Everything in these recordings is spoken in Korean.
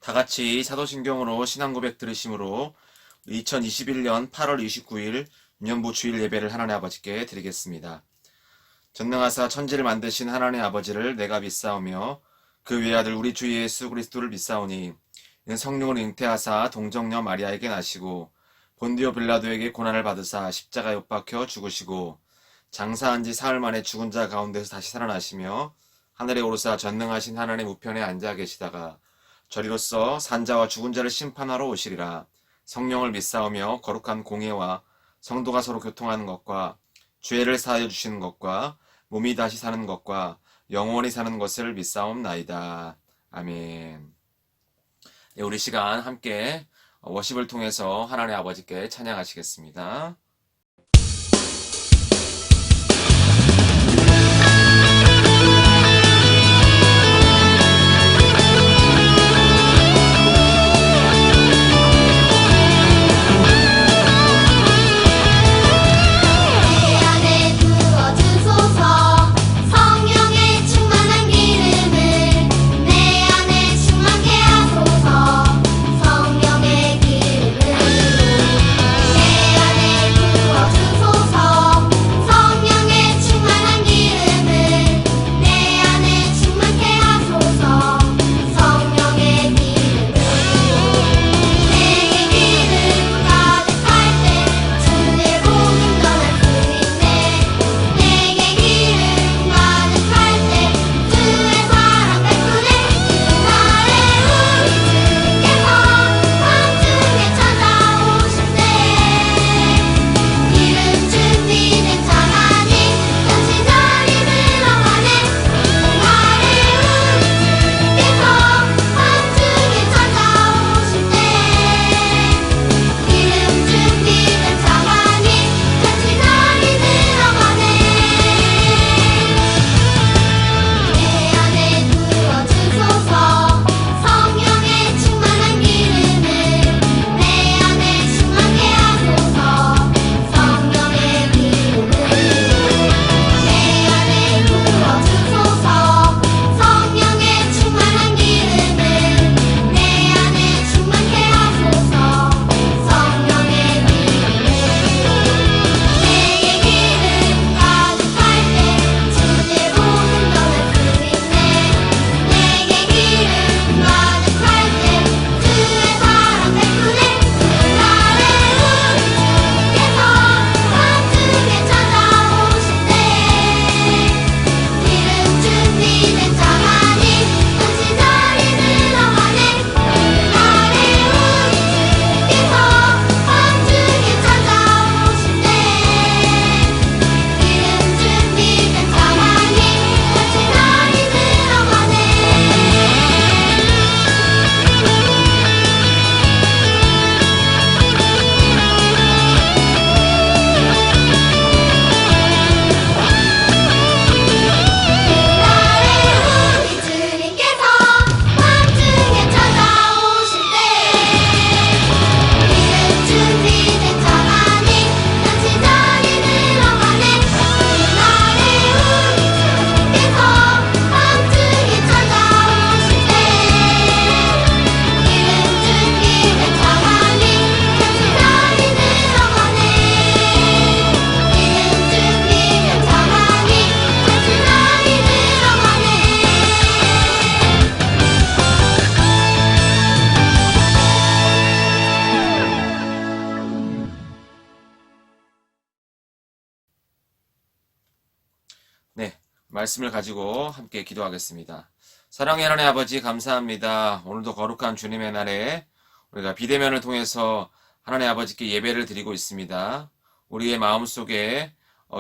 다 같이 사도신경으로 신앙고백 들으심으로 2021년 8월 29일 유년부 주일 예배를 하나님 아버지께 드리겠습니다. 전능하사 천지를 만드신 하나님 아버지를 내가 믿사오며 그 외아들 우리 주 예수 그리스도를 믿사오니 이는 성령을 잉태하사 동정녀 마리아에게 나시고 본디오 빌라도에게 고난을 받으사 십자가에 못 박혀 죽으시고 장사한 지 사흘 만에 죽은 자 가운데서 다시 살아나시며 하늘에 오르사 전능하신 하나님 우편에 앉아 계시다가 저리로서 산자와 죽은 자를 심판하러 오시리라. 성령을 믿사오며 거룩한 공예와 성도가 서로 교통하는 것과 죄를 사하여 주시는 것과 몸이 다시 사는 것과 영원히 사는 것을 믿사옵나이다. 아멘. 네, 우리 시간 함께 워십을 통해서 하나님 아버지께 찬양하시겠습니다. 네, 말씀을 가지고 함께 기도하겠습니다. 사랑의 하나님 아버지 감사합니다. 오늘도 거룩한 주님의 날에 우리가 비대면을 통해서 하나님 아버지께 예배를 드리고 있습니다. 우리의 마음속에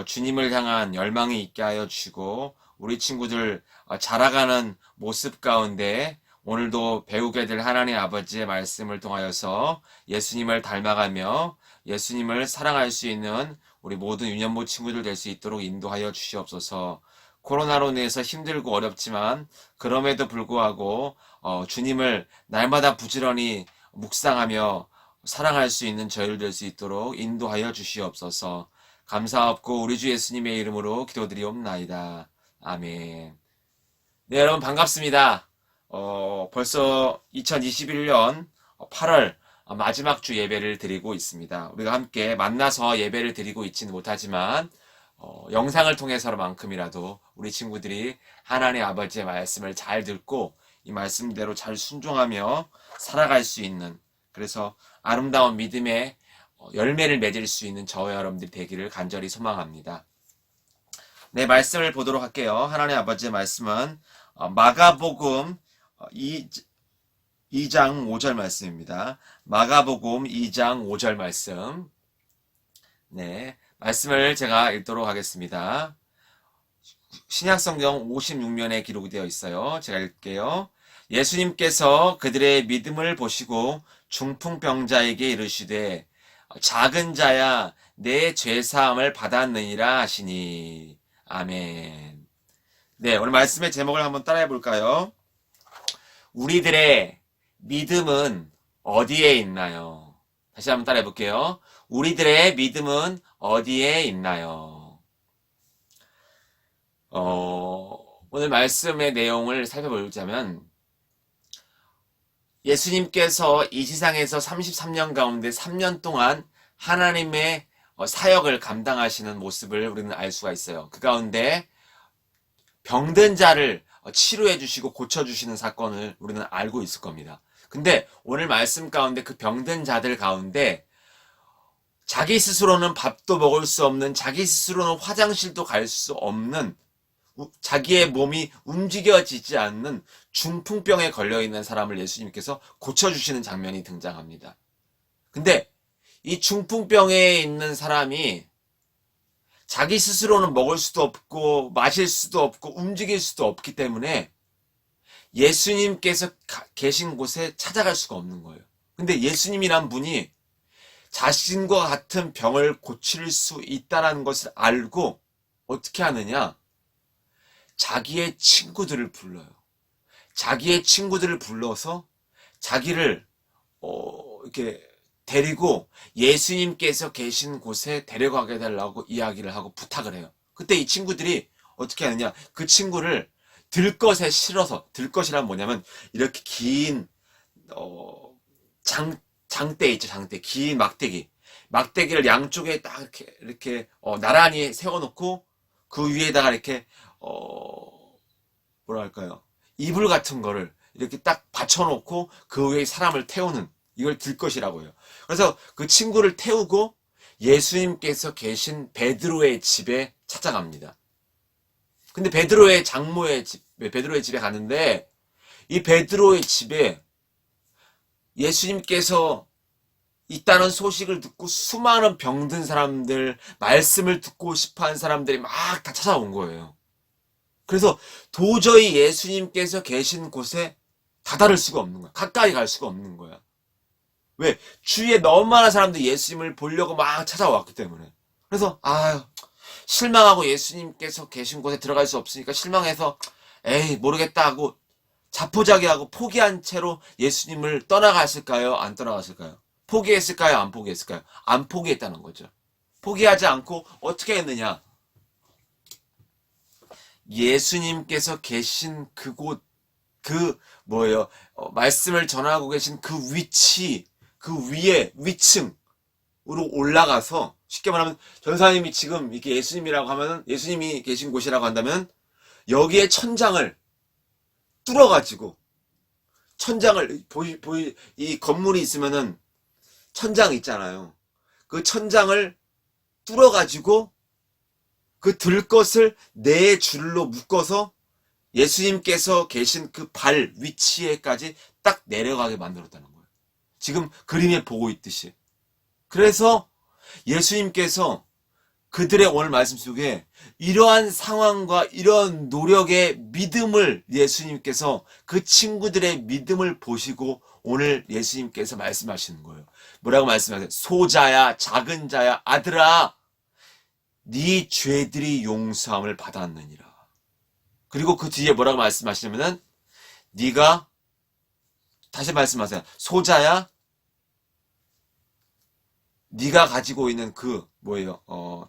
주님을 향한 열망이 있게 하여 주시고 우리 친구들 자라가는 모습 가운데 오늘도 배우게 될 하나님 아버지의 말씀을 통하여서 예수님을 닮아가며 예수님을 사랑할 수 있는 우리 모든 유년부 친구들 될 수 있도록 인도하여 주시옵소서. 코로나로 인해서 힘들고 어렵지만 그럼에도 불구하고 주님을 날마다 부지런히 묵상하며 사랑할 수 있는 저희를 될 수 있도록 인도하여 주시옵소서. 감사하옵고 우리 주 예수님의 이름으로 기도드리옵나이다. 아멘. 네, 여러분 반갑습니다. 벌써 2021년 8월 마지막 주 예배를 드리고 있습니다. 우리가 함께 만나서 예배를 드리고 있지는 못하지만 영상을 통해서만큼이라도 우리 친구들이 하나님 아버지의 말씀을 잘 듣고 이 말씀대로 잘 순종하며 살아갈 수 있는, 그래서 아름다운 믿음의 열매를 맺을 수 있는 저와 여러분들이 되기를 간절히 소망합니다. 네, 말씀을 보도록 할게요. 하나님 아버지의 말씀은 마가복음 2장 5절 말씀입니다. 마가복음 2장 5절 말씀. 네, 말씀을 제가 읽도록 하겠습니다. 신약성경 56면에 기록이 되어 있어요. 제가 읽을게요. 예수님께서 그들의 믿음을 보시고 중풍병자에게 이르시되 작은 자야 내 죄사함을 받았느니라 하시니. 아멘. 네, 오늘 말씀의 제목을 한번 따라해 볼까요? 우리들의 믿음은 어디에 있나요? 다시 한번 따라해 볼게요. 우리들의 믿음은 어디에 있나요? 오늘 말씀의 내용을 살펴보자면, 예수님께서 이 세상에서 33년 가운데 3년 동안 하나님의 사역을 감당하시는 모습을 우리는 알 수가 있어요. 그 가운데 병든 자를 치료해 주시고 고쳐 주시는 사건을 우리는 알고 있을 겁니다. 근데 오늘 말씀 가운데 그 병든 자들 가운데 자기 스스로는 밥도 먹을 수 없는, 자기 스스로는 화장실도 갈 수 없는, 자기의 몸이 움직여지지 않는 중풍병에 걸려있는 사람을 예수님께서 고쳐주시는 장면이 등장합니다. 근데 이 중풍병에 있는 사람이 자기 스스로는 먹을 수도 없고 마실 수도 없고 움직일 수도 없기 때문에 예수님께서 계신 곳에 찾아갈 수가 없는 거예요. 근데 예수님이란 분이 자신과 같은 병을 고칠 수 있다는 것을 알고 어떻게 하느냐? 자기의 친구들을 불러요. 자기의 친구들을 불러서 자기를 이렇게 데리고 예수님께서 계신 곳에 데려가게 해달라고 이야기를 하고 부탁을 해요. 그때 이 친구들이 어떻게 하느냐? 그 친구를 들것에 실어서, 들것이란 뭐냐면 이렇게 긴 장대 있죠, 장대. 긴 막대기를 양쪽에 딱 이렇게 나란히 세워놓고 그 위에다가 이렇게 뭐랄까요, 이불 같은 거를 이렇게 딱 받쳐놓고 그 위에 사람을 태우는, 이걸 들것이라고 해요. 그래서 그 친구를 태우고 예수님께서 계신 베드로의 집에 찾아갑니다. 근데 베드로의 집에 가는데, 이 베드로의 집에 예수님께서 있다는 소식을 듣고 수많은 병든 사람들, 말씀을 듣고 싶어하는 사람들이 막 다 찾아온 거예요. 그래서 도저히 예수님께서 계신 곳에 다다를 수가 없는 거야. 가까이 갈 수가 없는 거야. 왜? 주위에 너무 많은 사람들이 예수님을 보려고 막 찾아왔기 때문에. 그래서 실망하고 예수님께서 계신 곳에 들어갈 수 없으니까 실망해서 에이 모르겠다 하고 자포자기하고 포기한 채로 예수님을 떠나갔을까요? 안 떠나갔을까요? 포기했을까요? 안 포기했을까요? 안 포기했다는 거죠. 포기하지 않고 어떻게 했느냐? 예수님께서 계신 그곳, 말씀을 전하고 계신 그 위치, 그 위에, 위층으로 올라가서, 쉽게 말하면, 전사님이 지금 이렇게 예수님이라고 하면은, 예수님이 계신 곳이라고 한다면, 여기에 천장을 뚫어가지고, 이 건물이 있으면은, 천장 있잖아요. 그 천장을 뚫어가지고, 그 들것을 네 줄로 묶어서 예수님께서 계신 그 발 위치에까지 딱 내려가게 만들었다는 거예요. 지금 그림에 보고 있듯이. 그래서 예수님께서 그들의 오늘 말씀 속에 이러한 상황과 이러한 노력의 믿음을, 예수님께서 그 친구들의 믿음을 보시고 오늘 예수님께서 말씀하시는 거예요. 뭐라고 말씀하세요? 소자야, 작은 자야, 아들아, 네 죄들이 용서함을 받았느니라. 그리고 그 뒤에 뭐라고 말씀하시냐면은, 네가, 다시 말씀하세요. 소자야, 네가 가지고 있는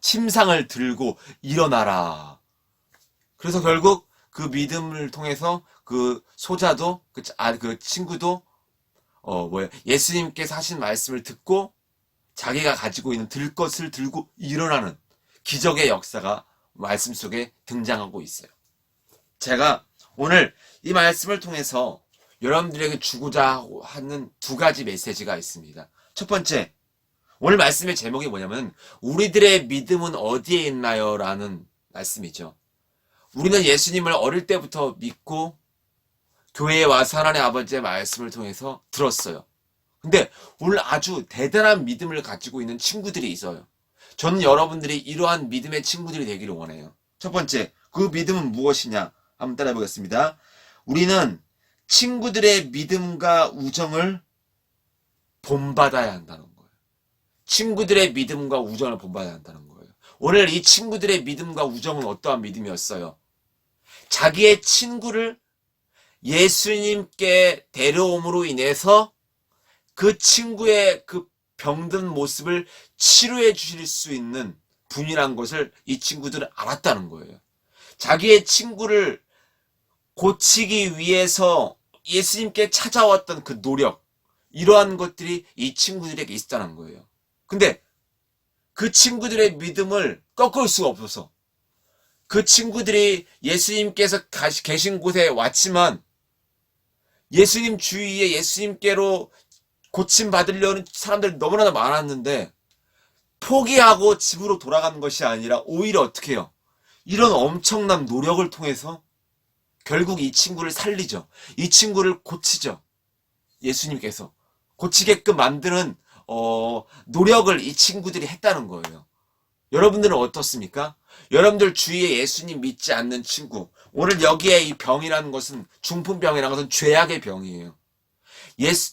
침상을 들고 일어나라. 그래서 결국 그 믿음을 통해서 그 소자도 그 친구도 예수님께서 하신 말씀을 듣고 자기가 가지고 있는 들 것을 들고 일어나는 기적의 역사가 말씀 속에 등장하고 있어요. 제가 오늘 이 말씀을 통해서 여러분들에게 주고자 하는 두 가지 메시지가 있습니다. 첫 번째, 오늘 말씀의 제목이 뭐냐면 우리들의 믿음은 어디에 있나요? 라는 말씀이죠. 우리는 예수님을 어릴 때부터 믿고 교회에 와서 하나님의 아버지의 말씀을 통해서 들었어요. 근데 오늘 아주 대단한 믿음을 가지고 있는 친구들이 있어요. 저는 여러분들이 이러한 믿음의 친구들이 되기를 원해요. 첫 번째, 그 믿음은 무엇이냐? 한번 따라해 보겠습니다. 우리는 친구들의 믿음과 우정을 본받아야 한다는 거예요. 친구들의 믿음과 우정을 본받아야 한다는 거예요. 오늘 이 친구들의 믿음과 우정은 어떠한 믿음이었어요? 자기의 친구를 예수님께 데려옴으로 인해서 그 친구의 그 병든 모습을 치료해 주실 수 있는 분이란 것을 이 친구들은 알았다는 거예요. 자기의 친구를 고치기 위해서 예수님께 찾아왔던 그 노력, 이러한 것들이 이 친구들에게 있다는 거예요. 근데 그 친구들의 믿음을 꺾을 수가 없어서 그 친구들이 예수님께서 계신 곳에 왔지만 예수님 주위에 예수님께로 고침받으려는 사람들이 너무나 많았는데 포기하고 집으로 돌아가는 것이 아니라 오히려 어떻게 해요? 이런 엄청난 노력을 통해서 결국 이 친구를 살리죠. 이 친구를 고치죠. 예수님께서 고치게끔 만드는 노력을 이 친구들이 했다는 거예요. 여러분들은 어떻습니까? 여러분들 주위에 예수님 믿지 않는 친구, 오늘 여기에 이 병이라는 것은 중풍병이라는 것은 죄악의 병이에요.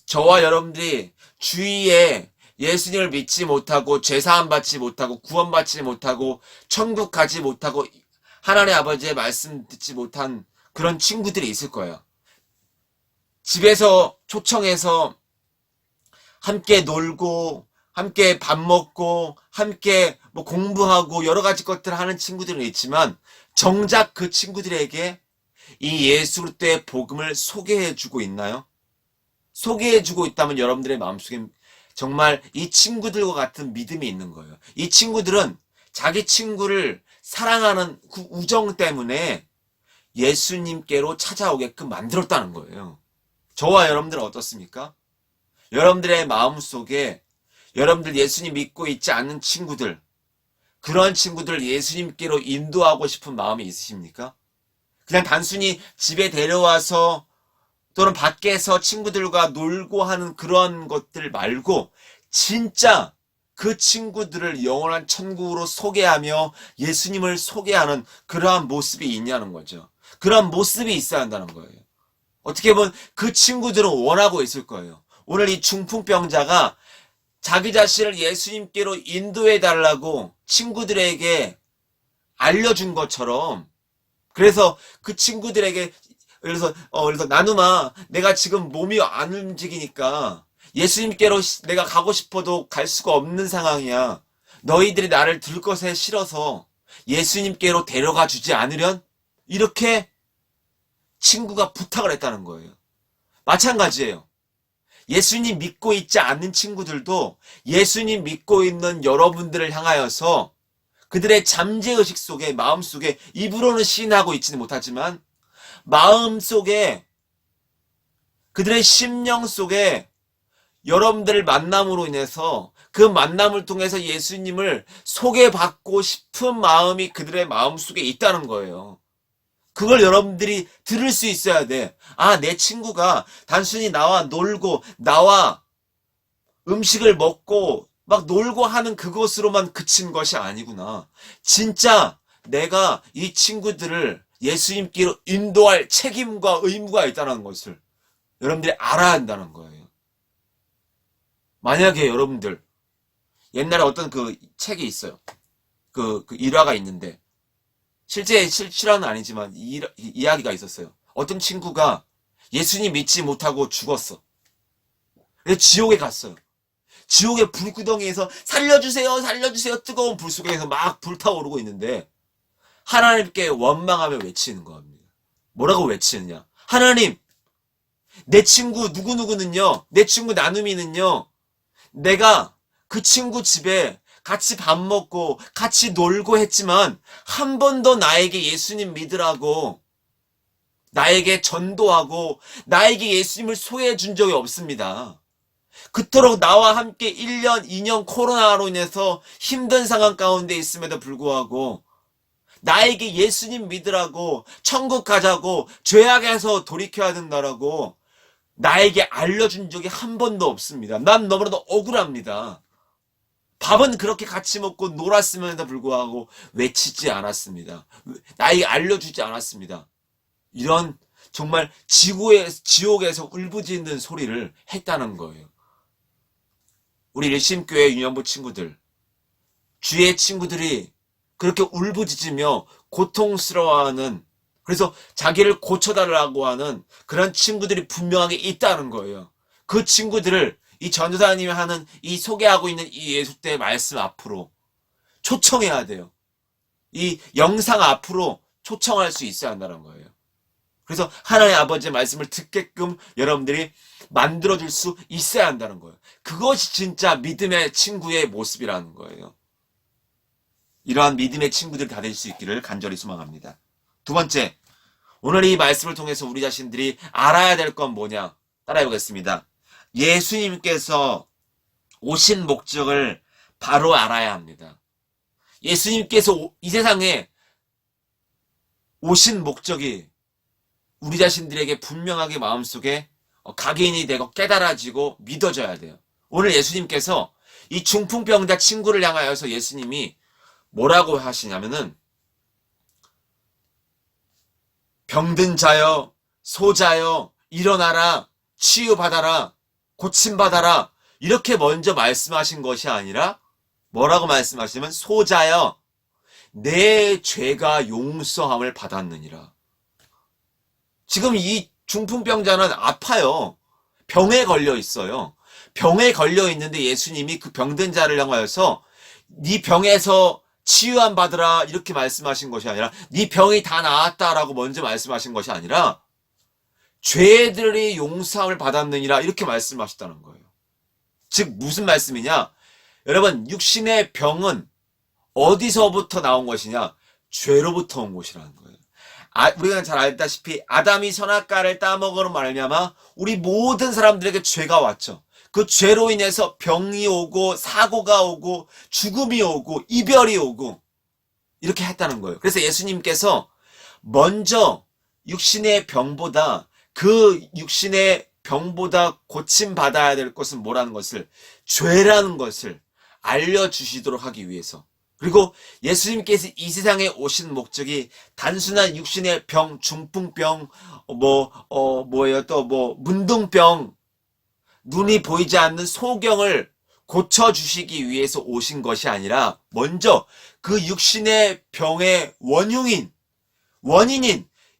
저와 여러분들이 주위에 예수님을 믿지 못하고 죄사함 받지 못하고 구원받지 못하고 천국 가지 못하고 하나님의 아버지의 말씀 듣지 못한 그런 친구들이 있을 거예요. 집에서 초청해서 함께 놀고 함께 밥 먹고 함께 공부하고 여러 가지 것들을 하는 친구들은 있지만 정작 그 친구들에게 이 예수 그리스도의 복음을 소개해주고 있나요? 소개해주고 있다면 여러분들의 마음속에 정말 이 친구들과 같은 믿음이 있는 거예요. 이 친구들은 자기 친구를 사랑하는 그 우정 때문에 예수님께로 찾아오게끔 만들었다는 거예요. 저와 여러분들은 어떻습니까? 여러분들의 마음속에 여러분들 예수님 믿고 있지 않는 친구들, 그런 친구들을 예수님께로 인도하고 싶은 마음이 있으십니까? 그냥 단순히 집에 데려와서 또는 밖에서 친구들과 놀고 하는 그런 것들 말고 진짜 그 친구들을 영원한 천국으로 소개하며 예수님을 소개하는 그러한 모습이 있냐는 거죠. 그런 모습이 있어야 한다는 거예요. 어떻게 보면 그 친구들은 원하고 있을 거예요. 오늘 이 중풍병자가 자기 자신을 예수님께로 인도해 달라고 친구들에게 알려준 것처럼, 그래서 그 친구들에게 그래서 나누마, 내가 지금 몸이 안 움직이니까 예수님께로 내가 가고 싶어도 갈 수가 없는 상황이야. 너희들이 나를 들 것에 싫어서 예수님께로 데려가 주지 않으련? 이렇게 친구가 부탁을 했다는 거예요. 마찬가지예요. 예수님 믿고 있지 않는 친구들도 예수님 믿고 있는 여러분들을 향하여서 그들의 잠재의식 속에, 마음속에, 입으로는 시인하고 있지는 못하지만 마음속에, 그들의 심령 속에 여러분들을 만남으로 인해서 그 만남을 통해서 예수님을 소개받고 싶은 마음이 그들의 마음속에 있다는 거예요. 그걸 여러분들이 들을 수 있어야 돼. 아, 내 친구가 단순히 나와 놀고 나와 음식을 먹고 막 놀고 하는 그것으로만 그친 것이 아니구나. 진짜 내가 이 친구들을 예수님께로 인도할 책임과 의무가 있다는 것을 여러분들이 알아야 한다는 거예요. 만약에 여러분들 옛날에 어떤 그 책이 있어요. 그 일화가 있는데 실제 실화는 아니지만 이야기가 있었어요. 어떤 친구가 예수님 믿지 못하고 죽었어. 그래서 지옥에 갔어요. 지옥의 불구덩이에서 살려주세요, 살려주세요, 뜨거운 불 속에서 막 불타오르고 있는데 하나님께 원망하며 외치는 겁니다. 뭐라고 외치느냐? 하나님, 내 친구 누구누구는요, 내 친구 나눔이는요, 내가 그 친구 집에 같이 밥 먹고 같이 놀고 했지만 한 번도 나에게 예수님 믿으라고 나에게 전도하고 나에게 예수님을 소개해 준 적이 없습니다. 그토록 나와 함께 1년, 2년 코로나로 인해서 힘든 상황 가운데 있음에도 불구하고 나에게 예수님 믿으라고 천국 가자고 죄악에서 돌이켜야 된다라고 나에게 알려준 적이 한 번도 없습니다. 난 너무나도 억울합니다. 밥은 그렇게 같이 먹고 놀았음에도 불구하고 외치지 않았습니다. 나에게 알려주지 않았습니다. 이런 정말 지옥에서 울부짖는 소리를 했다는 거예요. 우리 일심교회 유년부 친구들, 주의 친구들이 그렇게 울부짖으며 고통스러워하는, 그래서 자기를 고쳐달라고 하는 그런 친구들이 분명하게 있다는 거예요. 그 친구들을 이 전도사님이 하는 이 소개하고 있는 이 예수의 말씀 앞으로 초청해야 돼요. 이 영상 앞으로 초청할 수 있어야 한다는 거예요. 그래서 하나님 아버지의 말씀을 듣게끔 여러분들이 만들어줄 수 있어야 한다는 거예요. 그것이 진짜 믿음의 친구의 모습이라는 거예요. 이러한 믿음의 친구들이 다 될 수 있기를 간절히 소망합니다. 두 번째, 오늘 이 말씀을 통해서 우리 자신들이 알아야 될 건 뭐냐? 따라해보겠습니다. 예수님께서 오신 목적을 바로 알아야 합니다. 예수님께서 이 세상에 오신 목적이 우리 자신들에게 분명하게 마음속에 각인이 되고 깨달아지고 믿어져야 돼요. 오늘 예수님께서 이 중풍병자 친구를 향하여서 예수님이 뭐라고 하시냐면은 병든 자여, 소자여, 일어나라, 치유받아라, 고침받아라, 이렇게 먼저 말씀하신 것이 아니라 뭐라고 말씀하시냐면 소자여, 내 죄가 용서함을 받았느니라. 지금 이 중풍병자는 아파요. 병에 걸려 있어요. 병에 걸려 있는데 예수님이 그 병든 자를 향하여서 네 병에서 치유함 받으라 이렇게 말씀하신 것이 아니라 네 병이 다 나았다라고 먼저 말씀하신 것이 아니라 죄들이 용서함을 받았느니라 이렇게 말씀하셨다는 거예요. 즉 무슨 말씀이냐? 여러분, 육신의 병은 어디서부터 나온 것이냐? 죄로부터 온 것이라는 거예요. 우리가 잘 알다시피 아담이 선악과를 따먹으로 말미암아 우리 모든 사람들에게 죄가 왔죠. 그 죄로 인해서 병이 오고 사고가 오고 죽음이 오고 이별이 오고 이렇게 했다는 거예요. 그래서 예수님께서 먼저 육신의 병보다 그 육신의 병보다 고침받아야 될 것은 뭐라는 것을, 죄라는 것을 알려주시도록 하기 위해서, 그리고 예수님께서 이 세상에 오신 목적이 단순한 육신의 병, 중풍병, 문둥병, 눈이 보이지 않는 소경을 고쳐주시기 위해서 오신 것이 아니라 먼저 그 육신의 병의 원인인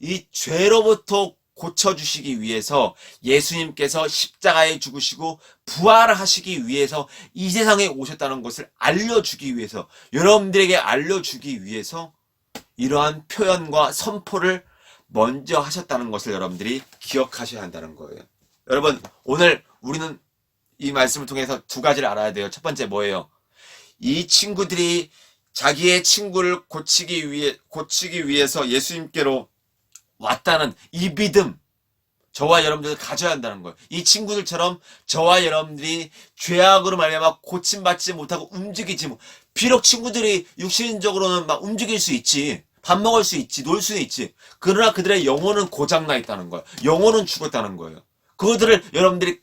이 죄로부터 고쳐주시기 위해서 예수님께서 십자가에 죽으시고 부활하시기 위해서 이 세상에 오셨다는 것을 알려주기 위해서, 여러분들에게 알려주기 위해서 이러한 표현과 선포를 먼저 하셨다는 것을 여러분들이 기억하셔야 한다는 거예요. 여러분, 오늘 우리는 이 말씀을 통해서 두 가지를 알아야 돼요. 첫 번째 뭐예요? 이 친구들이 자기의 친구를 고치기 위해서 예수님께로 왔다는 이 믿음, 저와 여러분들이 가져야 한다는 거예요. 이 친구들처럼 저와 여러분들이 죄악으로 말미암아 고침받지 못하고 움직이지 못. 비록 친구들이 육신적으로는 막 움직일 수 있지, 밥 먹을 수 있지, 놀 수는 있지. 그러나 그들의 영혼은 고장나 있다는 거예요. 영혼은 죽었다는 거예요. 그들을 여러분들이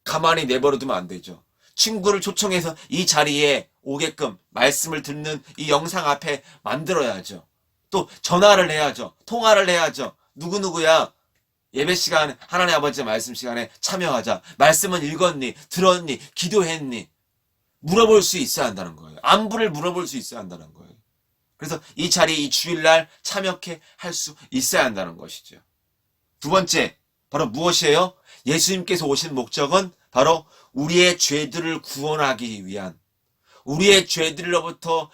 가만히 내버려두면 안 되죠. 친구를 초청해서 이 자리에 오게끔 말씀을 듣는 이 영상 앞에 만들어야죠. 또 전화를 해야죠. 통화를 해야죠. 누구누구야, 예배 시간, 하나님 아버지의 말씀 시간에 참여하자. 말씀은 읽었니? 들었니? 기도했니? 물어볼 수 있어야 한다는 거예요. 안부를 물어볼 수 있어야 한다는 거예요. 그래서 이 자리에 이 주일날 참여케 할 수 있어야 한다는 것이죠. 두 번째, 바로 무엇이에요? 예수님께서 오신 목적은 바로 우리의 죄들을 구원하기 위한, 우리의 죄들로부터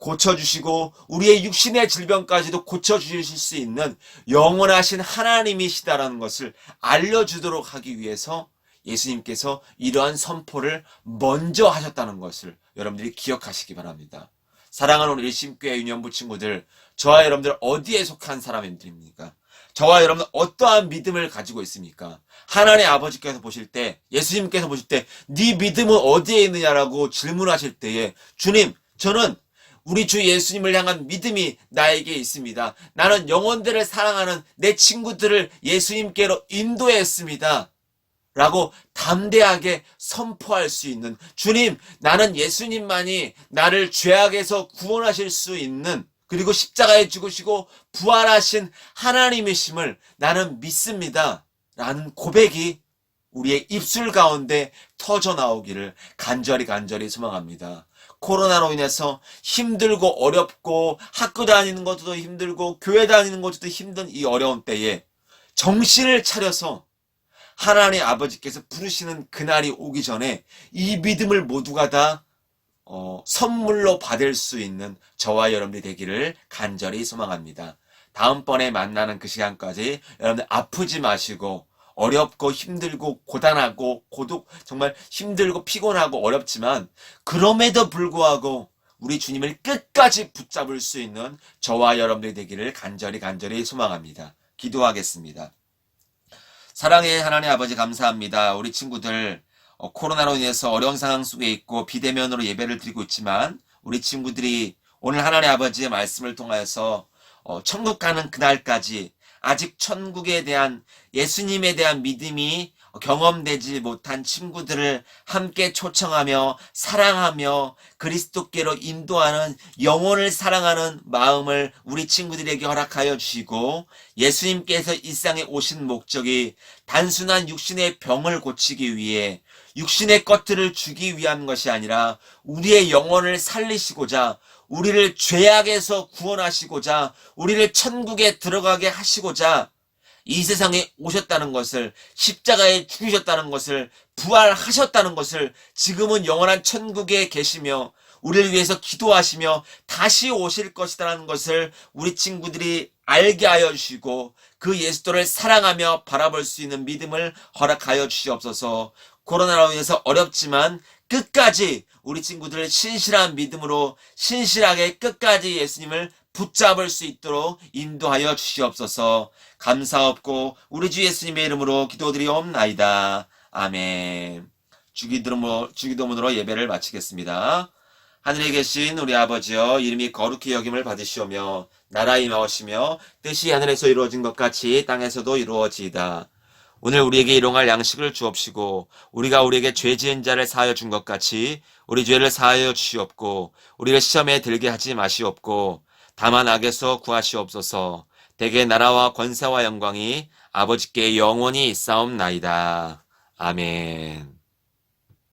고쳐주시고 우리의 육신의 질병까지도 고쳐주실 수 있는 영원하신 하나님이시다라는 것을 알려주도록 하기 위해서 예수님께서 이러한 선포를 먼저 하셨다는 것을 여러분들이 기억하시기 바랍니다. 사랑하는 우리 일심교회 유년부 친구들, 저와 여러분들 어디에 속한 사람들입니까? 저와 여러분들 어떠한 믿음을 가지고 있습니까? 하나님의 아버지께서 보실 때, 예수님께서 보실 때 네 믿음은 어디에 있느냐라고 질문하실 때에 주님, 저는 우리 주 예수님을 향한 믿음이 나에게 있습니다. 나는 영혼들을 사랑하는 내 친구들을 예수님께로 인도했습니다. 라고 담대하게 선포할 수 있는, 주님, 나는 예수님만이 나를 죄악에서 구원하실 수 있는, 그리고 십자가에 죽으시고 부활하신 하나님이심을 나는 믿습니다. 라는 고백이 우리의 입술 가운데 터져 나오기를 간절히 소망합니다. 코로나로 인해서 힘들고 어렵고 학교 다니는 것도 힘들고 교회 다니는 것도 힘든 이 어려운 때에 정신을 차려서 하나님 아버지께서 부르시는 그날이 오기 전에 이 믿음을 모두가 다 선물로 받을 수 있는 저와 여러분들이 되기를 간절히 소망합니다. 다음번에 만나는 그 시간까지 여러분들 아프지 마시고, 어렵고 힘들고 고단하고 고독, 정말 힘들고 피곤하고 어렵지만 그럼에도 불구하고 우리 주님을 끝까지 붙잡을 수 있는 저와 여러분들이 되기를 간절히 소망합니다. 기도하겠습니다. 사랑의 하나님 아버지, 감사합니다. 우리 친구들 코로나로 인해서 어려운 상황 속에 있고 비대면으로 예배를 드리고 있지만 우리 친구들이 오늘 하나님 아버지의 말씀을 통하여서 천국 가는 그날까지 아직 천국에 대한, 예수님에 대한 믿음이 경험되지 못한 친구들을 함께 초청하며 사랑하며 그리스도께로 인도하는, 영혼을 사랑하는 마음을 우리 친구들에게 허락하여 주시고, 예수님께서 이 세상에 오신 목적이 단순한 육신의 병을 고치기 위해, 육신의 것들을 주기 위한 것이 아니라 우리의 영혼을 살리시고자, 우리를 죄악에서 구원하시고자, 우리를 천국에 들어가게 하시고자 이 세상에 오셨다는 것을, 십자가에 죽으셨다는 것을, 부활하셨다는 것을, 지금은 영원한 천국에 계시며 우리를 위해서 기도하시며 다시 오실 것이라는 것을 우리 친구들이 알게 하여 주시고 그 예수도를 사랑하며 바라볼 수 있는 믿음을 허락하여 주시옵소서. 코로나로 인해서 어렵지만 끝까지 우리 친구들 신실한 믿음으로 신실하게 끝까지 예수님을 붙잡을 수 있도록 인도하여 주시옵소서. 감사없고 우리 주 예수님의 이름으로 기도드리옵나이다. 아멘. 주기도문으로 예배를 마치겠습니다. 하늘에 계신 우리 아버지여, 이름이 거룩히 여김을 받으시오며 나라 임하오시며 뜻이 하늘에서 이루어진 것 같이 땅에서도 이루어지이다. 오늘 우리에게 일용할 양식을 주옵시고 우리가 우리에게 죄 지은 자를 사하여 준 것 같이 우리 죄를 사하여 주시옵고 우리를 시험에 들게 하지 마시옵고 다만 악에서 구하시옵소서. 대개 나라와 권세와 영광이 아버지께 영원히 있사옵나이다. 아멘.